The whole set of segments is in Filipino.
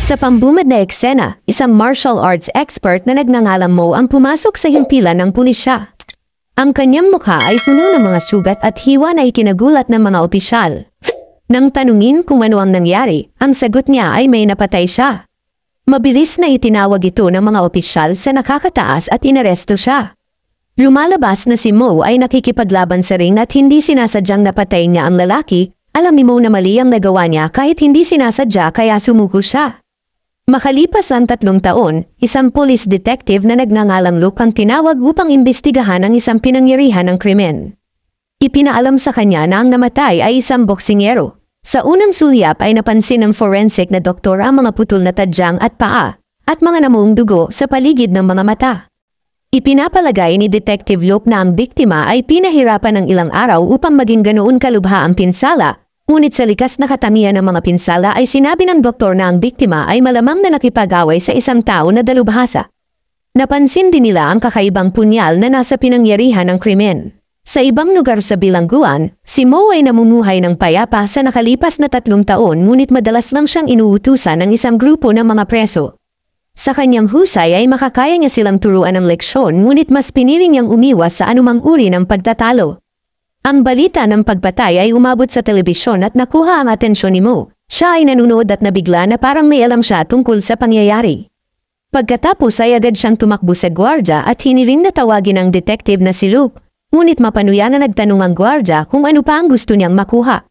Sa pambumad na eksena, isang martial arts expert na nagngangalang Mo ang pumasok sa himpilan ng pulisya. Ang kanyang mukha ay puno ng mga sugat at hiwa na ikinagulat ng mga opisyal. Nang tanungin kung ano ang nangyari, ang sagot niya ay may napatay siya. Mabilis na itinawag ito ng mga opisyal sa nakakataas at inaresto siya. Lumalabas na si Mo ay nakikipaglaban sa ring at hindi sinasadyang napatay niya ang lalaki. Alam ni Mo na mali ang nagawa niya kahit hindi sinasadya kaya sumuko siya. Makalipas ang 3 taon, isang police detective na nagngangalang Luke ang tinawag upang imbestigahan ang isang pinangyarihan ng krimen. Ipinaalam sa kanya na ang namatay ay isang boksingero. Sa unang sulyap ay napansin ng forensic na doktor ang mga putol na tadyang at paa, at mga namuong dugo sa paligid ng mga mata. Ipinapalagay ni Detective Luke na ang biktima ay pinahirapan ng ilang araw upang maging ganoon kalubha ang pinsala, ngunit sa likas na katamihan ng mga pinsala ay sinabi ng doktor na ang biktima ay malamang na nakipag-away sa isang tao na dalubhasa. Napansin din nila ang kakaibang punyal na nasa pinangyarihan ng krimen. Sa ibang lugar sa bilangguan, si Mo ay namumuhay ng payapa sa nakalipas na 3 taon ngunit madalas lang siyang inuutusan ng isang grupo ng mga preso. Sa kanyang husay ay makakaya niya silang turuan ng leksyon ngunit mas pinili niyang umiwas sa anumang uri ng pagtatalo. Ang balita ng pagpatay ay umabot sa telebisyon at nakuha ang atensyon ni Mo. Siya ay nanonood at nabigla na parang may alam siya tungkol sa pangyayari. Pagkatapos ay agad siyang tumakbo sa gwardya at hiniling na tawagin ang detective na si Luke, ngunit mapanuya na nagtanong ang gwardya kung ano pa ang gusto niyang makuha.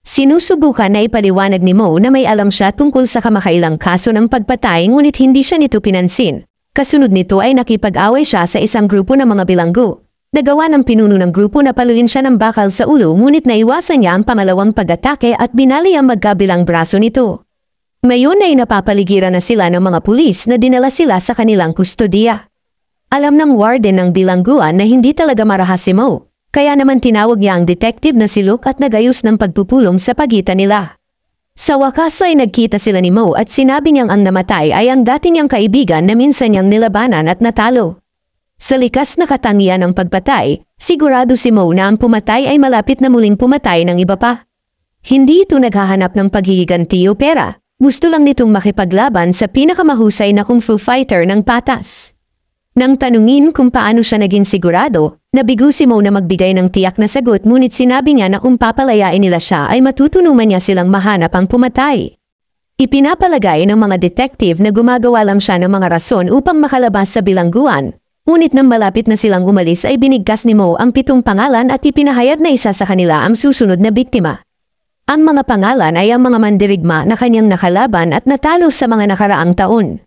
Sinusubukan na ipaliwanag ni Mo na may alam siya tungkol sa kamakailang kaso ng pagpatay ngunit hindi siya nito pinansin. Kasunod nito ay nakipag-away siya sa isang grupo ng mga bilanggo. Nagawa ng pinuno ng grupo na paluin siya ng bakal sa ulo ngunit naiwasan niya ang pangalawang pag-atake at binali ang magkabilang braso nito. Ngayon ay napapaligiran na sila ng mga pulis na dinala sila sa kanilang kustodiya. Alam ng warden ng bilangguan na hindi talaga marahas si Mo. Kaya naman tinawag niya ang detective na si Luke at nagayos ng pagpupulong sa pagitan nila. Sa wakas ay nagkita sila ni Mo at sinabi niyang ang namatay ay ang dati niyang kaibigan na minsan niyang nilabanan at natalo. Sa likas na katangian ng pagpatay, sigurado si Mo na ang pumatay ay malapit na muling pumatay ng iba pa. Hindi ito naghahanap ng paghihiganti o pera. Gusto lang nitong makipaglaban sa pinakamahusay na kung fu fighter ng patas. Nang tanungin kung paano siya naging sigurado, nabigo si Mo na magbigay ng tiyak na sagot ngunit sinabi niya na kung papalayain nila siya ay matutunuman niya silang mahanap ang pumatay. Ipinapalagay ng mga detective na gumagawa lang siya ng mga rason upang makalabas sa bilangguan, ngunit nang malapit na silang umalis ay binigkas ni Mo ang 7 pangalan at ipinahayag na isa sa kanila ang susunod na biktima. Ang mga pangalan ay ang mga mandirigma na kanyang nakalaban at natalo sa mga nakaraang taon.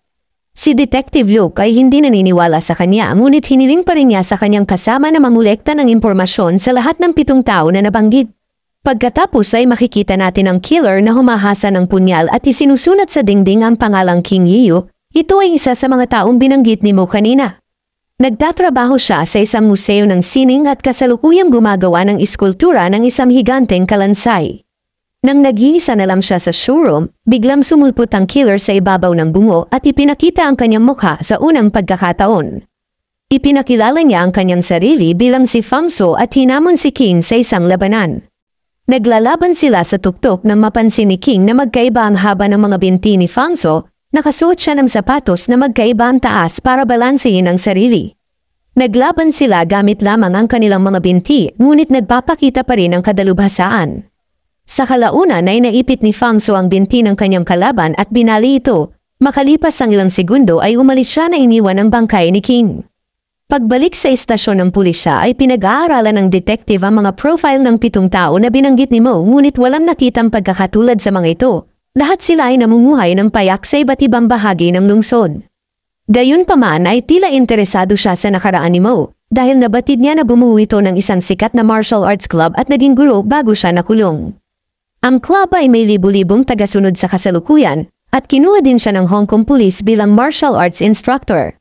Si Detective Luke ay hindi naniniwala sa kanya ngunit hiniling pa rin niya sa kanyang kasama na mamulekta ng impormasyon sa lahat ng 7 tao na nabanggit. Pagkatapos ay makikita natin ang killer na humahasa ng punyal at isinusunat sa dingding ang pangalang King Yiyu. Ito ay isa sa mga taong binanggit ni Mo kanina. Nagtatrabaho siya sa isang museo ng sining at kasalukuyang gumagawa ng iskultura ng isang higanteng kalansay. Nang nag-iisa na lang siya sa showroom, biglang sumulpot ang killer sa ibabaw ng bungo at ipinakita ang kanyang mukha sa unang pagkakataon. Ipinakilala niya ang kanyang sarili bilang si Famso at hinamon si King sa isang labanan. Naglalaban sila sa tuktok nang mapansin ni King na magkaiba ang haba ng mga binti ni Famso, nakasuot siya ng sapatos na magkaiba ang taas para balansehin ang sarili. Naglaban sila gamit lamang ang kanilang mga binti ngunit nagpapakita pa rin ang kadalubhasaan. Sa kalaunan ay naipit ni Famso ang binti ng kanyang kalaban at binali ito. Makalipas ang ilang segundo ay umalis siya na iniwan ang bangkay ni King. Pagbalik sa istasyon ng pulisya ay pinag-aaralan ng detective ang mga profile ng 7 tao na binanggit ni Mo ngunit walang nakitang pagkakatulad sa mga ito. Lahat sila ay namumuhay ng payak sa iba't ibang bahagi ng lungsod. Gayunpaman ay tila interesado siya sa nakaraan ni Mo dahil nabatid niya na bumuo ito ng isang sikat na martial arts club at naging guro bago siya nakulong. Ang club ay may libu-libong tagasunod sa kasalukuyan at kinuha din siya ng Hong Kong Police bilang martial arts instructor.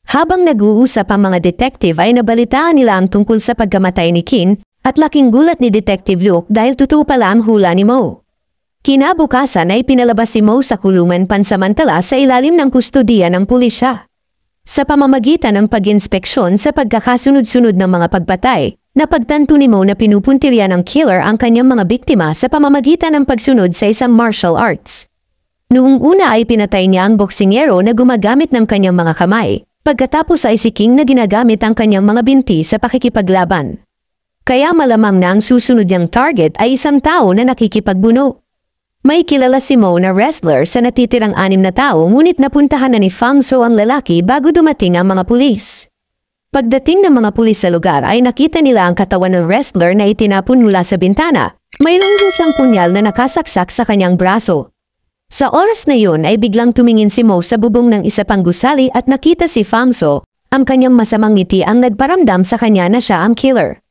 Habang nag-uusap ang mga detective ay nabalitaan nila ang tungkol sa pagkamatay ni King at laking gulat ni Detective Luke dahil totoo pala ang hula ni Mo. Kinabukasan ay pinalabas si Mo sa kulungan pansamantala sa ilalim ng kustodiya ng pulisya. Sa pamamagitan ng pag-inspeksyon sa pagkakasunod-sunod ng mga pagpatay, napagtanto ni Mo na pinupuntirya ng killer ang kanyang mga biktima sa pamamagitan ng pagsunod sa isang martial arts. Noong una ay pinatay niya ang boksingero na gumagamit ng kanyang mga kamay, pagkatapos ay si King na ginagamit ang kanyang mga binti sa pakikipaglaban. Kaya malamang na ang susunod niyang target ay isang tao na nakikipagbuno. May kilala si Mo na wrestler sa natitirang 6 na tao ngunit napuntahan na ni Fang So ang lalaki bago dumating ang mga pulis. Pagdating ng mga pulis sa lugar ay nakita nila ang katawan ng wrestler na itinapon mula sa bintana. Mayroon din siyang punyal na nakasaksak sa kanyang braso. Sa oras na yun ay biglang tumingin si Mo sa bubong ng isa pang gusali at nakita si Fang So. Ang kanyang masamang ngiti ang nagparamdam sa kanya na siya ang killer.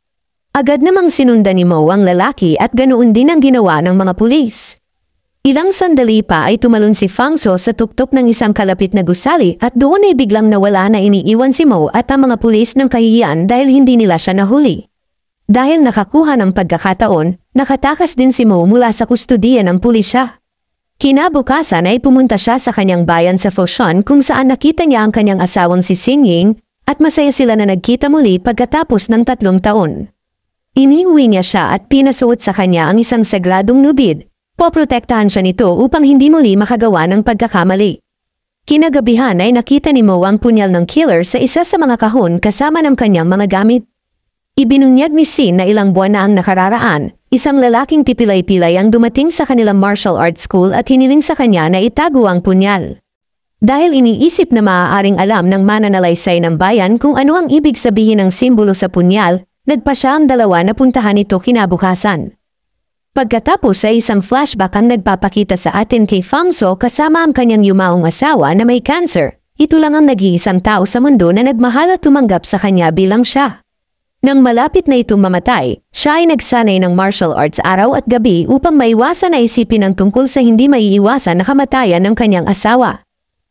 Agad namang sinundan ni Mo ang lalaki at ganoon din ang ginawa ng mga pulis. Ilang sandali pa ay tumalon si Fang So sa tuktok ng isang kalapit na gusali at doon ay biglang nawala na iniiwan si Mo at ang mga pulis ng kahihiyan dahil hindi nila siya nahuli. Dahil nakakuha ng pagkakataon, nakatakas din si Mo mula sa kustudiya ng pulisya. Kinabukasan ay pumunta siya sa kanyang bayan sa Foshan kung saan nakita niya ang kanyang asawang si Xing Ying at masaya sila na nagkita muli pagkatapos ng 3 taon. Iniuwi niya siya at pinasuot sa kanya ang isang sagradong nubid. Poprotektahan siya nito upang hindi muli makagawa ng pagkakamali. Kinagabihan ay nakita ni Mo ang punyal ng killer sa isa sa mga kahon kasama ng kanyang mga gamit. Ibinunyag ni Sin na ilang buwan na ang nakararaan, isang lalaking pipilay-pilay ang dumating sa kanilang martial arts school at hiniling sa kanya na itago ang punyal. Dahil iniisip na maaaring alam ng mananalaysay ng bayan kung ano ang ibig sabihin ng simbolo sa punyal, nagpa siya ang dalawa na puntahan ito kinabukasan. Pagkatapos ay isang flashback ang nagpapakita sa atin kay Fang So kasama ang kanyang yumaong asawa na may cancer. Ito lang ang nag-iisang tao sa mundo na nagmahal at tumanggap sa kanya bilang siya. Nang malapit na itong mamatay, siya ay nagsanay ng martial arts araw at gabi upang maiwasan na isipin ang tungkol sa hindi maiiwasan na kamatayan ng kanyang asawa.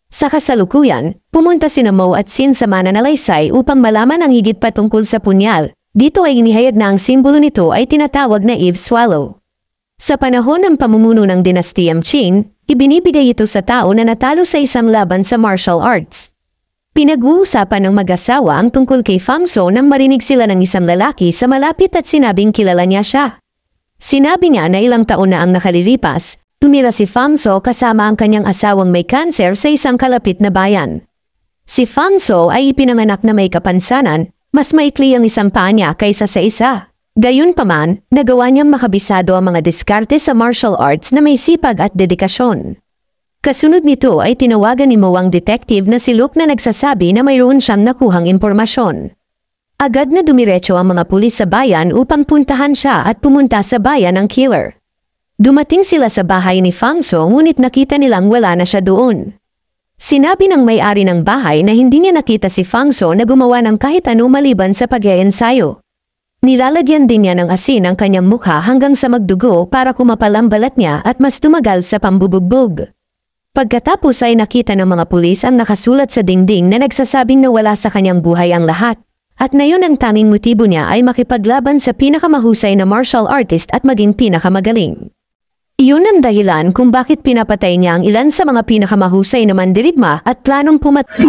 Sa kasalukuyan, pumunta sina Mo at Sin sa mananalaysay upang malaman ang higit pa tungkol sa punyal. Dito ay inihayag na ang simbolo nito ay tinatawag na Eve Swallow. Sa panahon ng pamumuno ng dinastiyang Qin, ibinibigay ito sa tao na natalo sa isang laban sa martial arts. Pinag-uusapan ng mag-asawa ang tungkol kay Fang So nang marinig sila ng isang lalaki sa malapit at sinabing kilala niya siya. Sinabi niya na ilang taon na ang nakalilipas, tumira si Fang So kasama ang kanyang asawang may kanser sa isang kalapit na bayan. Si Fang So ay ipinanganak na may kapansanan, mas maikli ang isang paa niya kaysa sa isa. Gayunpaman, nagawa niyang makabisado ang mga diskarte sa martial arts na may sipag at dedikasyon. Kasunod nito ay tinawagan ni Mo ang detective na si Luke na nagsasabi na mayroon siyang nakuhang impormasyon. Agad na dumiretso ang mga pulis sa bayan upang puntahan siya at pumunta sa bayan ng killer. Dumating sila sa bahay ni Fang So ngunit nakita nilang wala na siya doon. Sinabi ng may-ari ng bahay na hindi niya nakita si Fang So na gumawa ng kahit ano maliban sa pag-iensayo. Nilalagyan din niya ng asin ang kanyang mukha hanggang sa magdugo para kumapal ang balat niya at mas tumagal sa pambubugbog. Pagkatapos ay nakita ng mga pulis ang nakasulat sa dingding na nagsasabing nawala sa kanyang buhay ang lahat. At na yun ang tanging motibo niya ay makipaglaban sa pinakamahusay na martial artist at maging pinakamagaling. Iyon ang dahilan kung bakit pinapatay niya ang ilan sa mga pinakamahusay na mandirigma at planong pumatay.